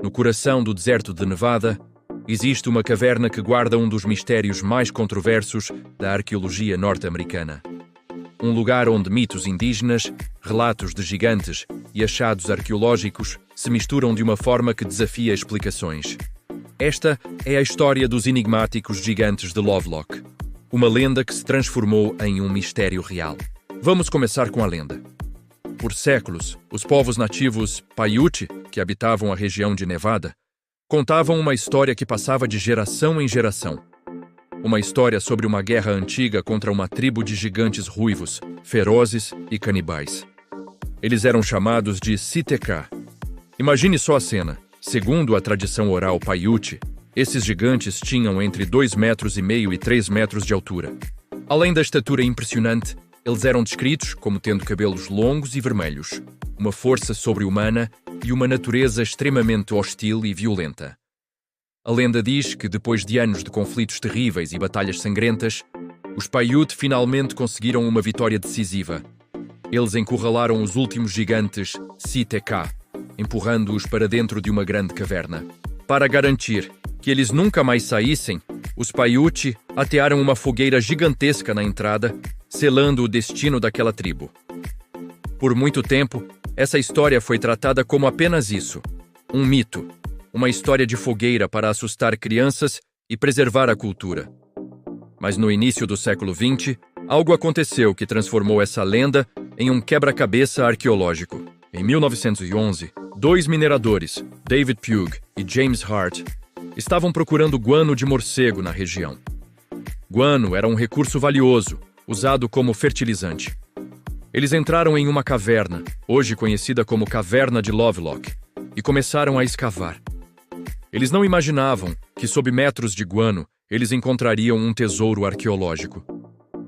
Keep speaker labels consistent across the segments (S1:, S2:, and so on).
S1: No coração do deserto de Nevada, existe uma caverna que guarda um dos mistérios mais controversos da arqueologia norte-americana. Um lugar onde mitos indígenas, relatos de gigantes e achados arqueológicos se misturam de uma forma que desafia explicações. Esta é a história dos enigmáticos gigantes de Lovelock, uma lenda que se transformou em um mistério real. Vamos começar com a lenda. Por séculos, os povos nativos Paiute, que habitavam a região de Nevada, contavam uma história que passava de geração em geração. Uma história sobre uma guerra antiga contra uma tribo de gigantes ruivos, ferozes e canibais. Eles eram chamados de Siteka. Imagine só a cena. Segundo a tradição oral Paiute, esses gigantes tinham entre 2,5 metros e 3 metros de altura. Além da estatura impressionante, eles eram descritos como tendo cabelos longos e vermelhos, uma força sobre-humana e uma natureza extremamente hostil e violenta. A lenda diz que, depois de anos de conflitos terríveis e batalhas sangrentas, os Paiute finalmente conseguiram uma vitória decisiva. Eles encurralaram os últimos gigantes Siteka, empurrando-os para dentro de uma grande caverna. Para garantir que eles nunca mais saíssem, os Paiute atearam uma fogueira gigantesca na entrada, selando o destino daquela tribo. Por muito tempo, essa história foi tratada como apenas isso, um mito, uma história de fogueira para assustar crianças e preservar a cultura. Mas no início do século XX, algo aconteceu que transformou essa lenda em um quebra-cabeça arqueológico. Em 1911, 2 mineradores, David Pugh e James Hart, estavam procurando guano de morcego na região. Guano era um recurso valioso, usado como fertilizante. Eles entraram em uma caverna, hoje conhecida como Caverna de Lovelock, e começaram a escavar. Eles não imaginavam que, sob metros de guano, eles encontrariam um tesouro arqueológico.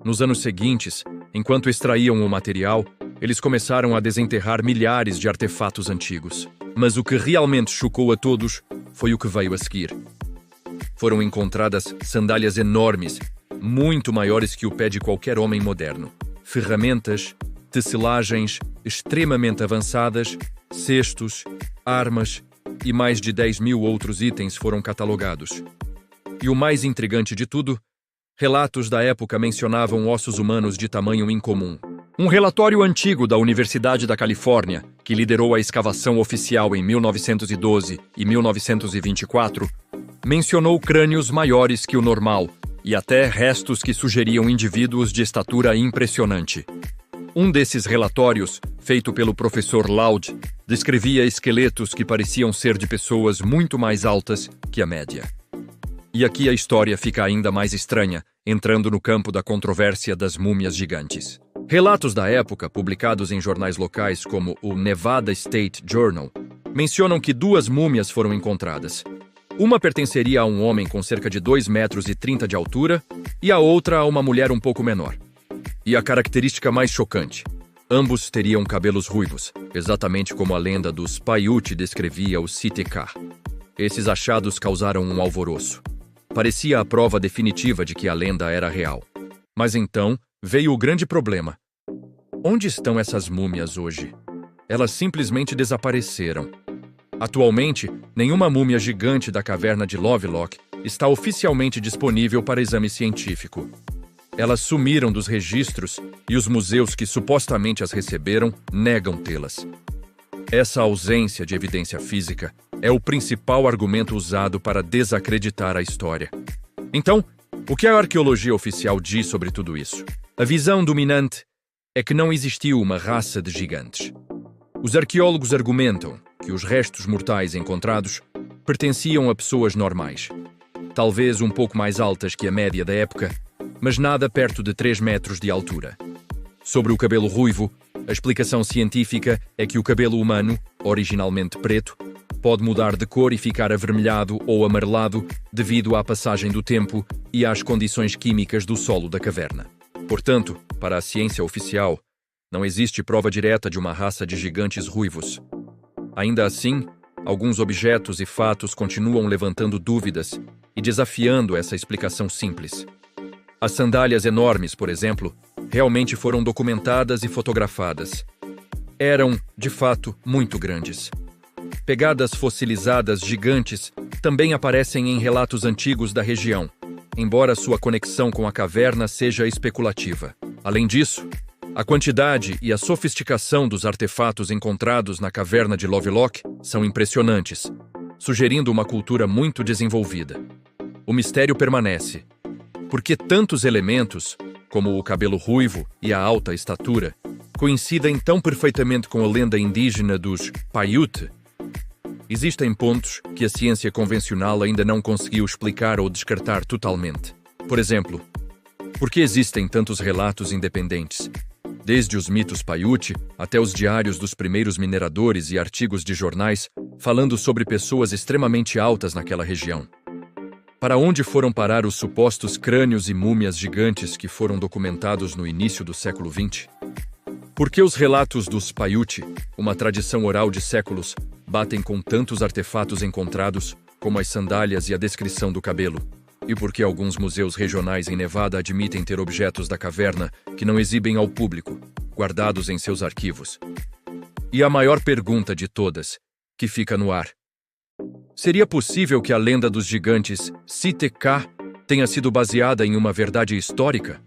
S1: Nos anos seguintes, enquanto extraíam o material, eles começaram a desenterrar milhares de artefatos antigos. Mas o que realmente chocou a todos foi o que veio a seguir. Foram encontradas sandálias enormes, muito maiores que o pé de qualquer homem moderno. Ferramentas, tecelagens extremamente avançadas, cestos, armas e mais de 10.000 outros itens foram catalogados. E o mais intrigante de tudo, relatos da época mencionavam ossos humanos de tamanho incomum. Um relatório antigo da Universidade da Califórnia, que liderou a escavação oficial em 1912 e 1924, mencionou crânios maiores que o normal e até restos que sugeriam indivíduos de estatura impressionante. Um desses relatórios, feito pelo professor Loud, descrevia esqueletos que pareciam ser de pessoas muito mais altas que a média. E aqui a história fica ainda mais estranha, entrando no campo da controvérsia das múmias gigantes. Relatos da época, publicados em jornais locais como o Nevada State Journal, mencionam que 2 múmias foram encontradas. Uma pertenceria a um homem com cerca de 2,30 metros de altura e a outra a uma mulher um pouco menor. E a característica mais chocante, ambos teriam cabelos ruivos, exatamente como a lenda dos Paiute descrevia os Siteka. Esses achados causaram um alvoroço. Parecia a prova definitiva de que a lenda era real. Mas então veio o grande problema. Onde estão essas múmias hoje? Elas simplesmente desapareceram. Atualmente, nenhuma múmia gigante da caverna de Lovelock está oficialmente disponível para exame científico. Elas sumiram dos registros e os museus que supostamente as receberam negam tê-las. Essa ausência de evidência física é o principal argumento usado para desacreditar a história. Então, o que a arqueologia oficial diz sobre tudo isso? A visão dominante é que não existiu uma raça de gigantes. Os arqueólogos argumentam que os restos mortais encontrados pertenciam a pessoas normais, talvez um pouco mais altas que a média da época, mas nada perto de 3 metros de altura. Sobre o cabelo ruivo, a explicação científica é que o cabelo humano, originalmente preto, pode mudar de cor e ficar avermelhado ou amarelado devido à passagem do tempo e às condições químicas do solo da caverna. Portanto, para a ciência oficial, não existe prova direta de uma raça de gigantes ruivos. Ainda assim, alguns objetos e fatos continuam levantando dúvidas e desafiando essa explicação simples. As sandálias enormes, por exemplo, realmente foram documentadas e fotografadas. Eram, de fato, muito grandes. pegadas fossilizadas gigantes também aparecem em relatos antigos da região, embora sua conexão com a caverna seja especulativa. Além disso, a quantidade e a sofisticação dos artefatos encontrados na caverna de Lovelock são impressionantes, sugerindo uma cultura muito desenvolvida. O mistério permanece. Por que tantos elementos, como o cabelo ruivo e a alta estatura, coincidem tão perfeitamente com a lenda indígena dos Paiute? Existem pontos que a ciência convencional ainda não conseguiu explicar ou descartar totalmente. Por exemplo, por que existem tantos relatos independentes? Desde os mitos Paiute até os diários dos primeiros mineradores e artigos de jornais falando sobre pessoas extremamente altas naquela região. Para onde foram parar os supostos crânios e múmias gigantes que foram documentados no início do século XX? Por que os relatos dos Paiute, uma tradição oral de séculos, batem com tantos artefatos encontrados, como as sandálias e a descrição do cabelo? E por que alguns museus regionais em Nevada admitem ter objetos da caverna que não exibem ao público, guardados em seus arquivos? E a maior pergunta de todas, que fica no ar: seria possível que a lenda dos gigantes Sitekka tenha sido baseada em uma verdade histórica?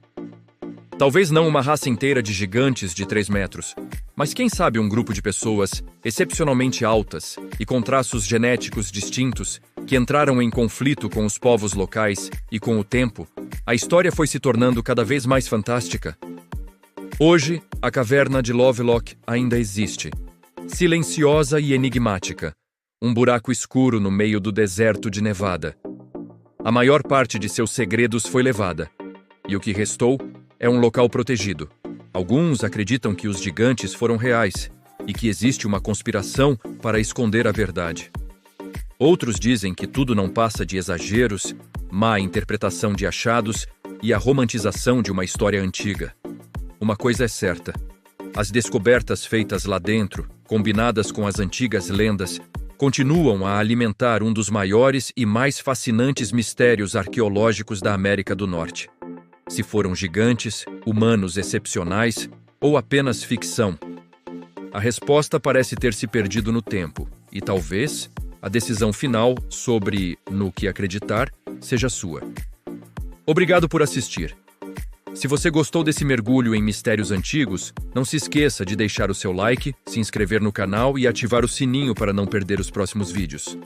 S1: Talvez não uma raça inteira de gigantes de 3 metros, mas quem sabe um grupo de pessoas excepcionalmente altas e com traços genéticos distintos que entraram em conflito com os povos locais e, com o tempo, a história foi se tornando cada vez mais fantástica. Hoje, a caverna de Lovelock ainda existe, silenciosa e enigmática, um buraco escuro no meio do deserto de Nevada. A maior parte de seus segredos foi levada, e o que restou é um local protegido. Alguns acreditam que os gigantes foram reais e que existe uma conspiração para esconder a verdade. Outros dizem que tudo não passa de exageros, má interpretação de achados e a romantização de uma história antiga. Uma coisa é certa: as descobertas feitas lá dentro, combinadas com as antigas lendas, continuam a alimentar um dos maiores e mais fascinantes mistérios arqueológicos da América do Norte. Se foram gigantes, humanos excepcionais ou apenas ficção? A resposta parece ter se perdido no tempo, e talvez a decisão final sobre no que acreditar seja sua. Obrigado por assistir. Se você gostou desse mergulho em mistérios antigos, não se esqueça de deixar o seu like, se inscrever no canal e ativar o sininho para não perder os próximos vídeos.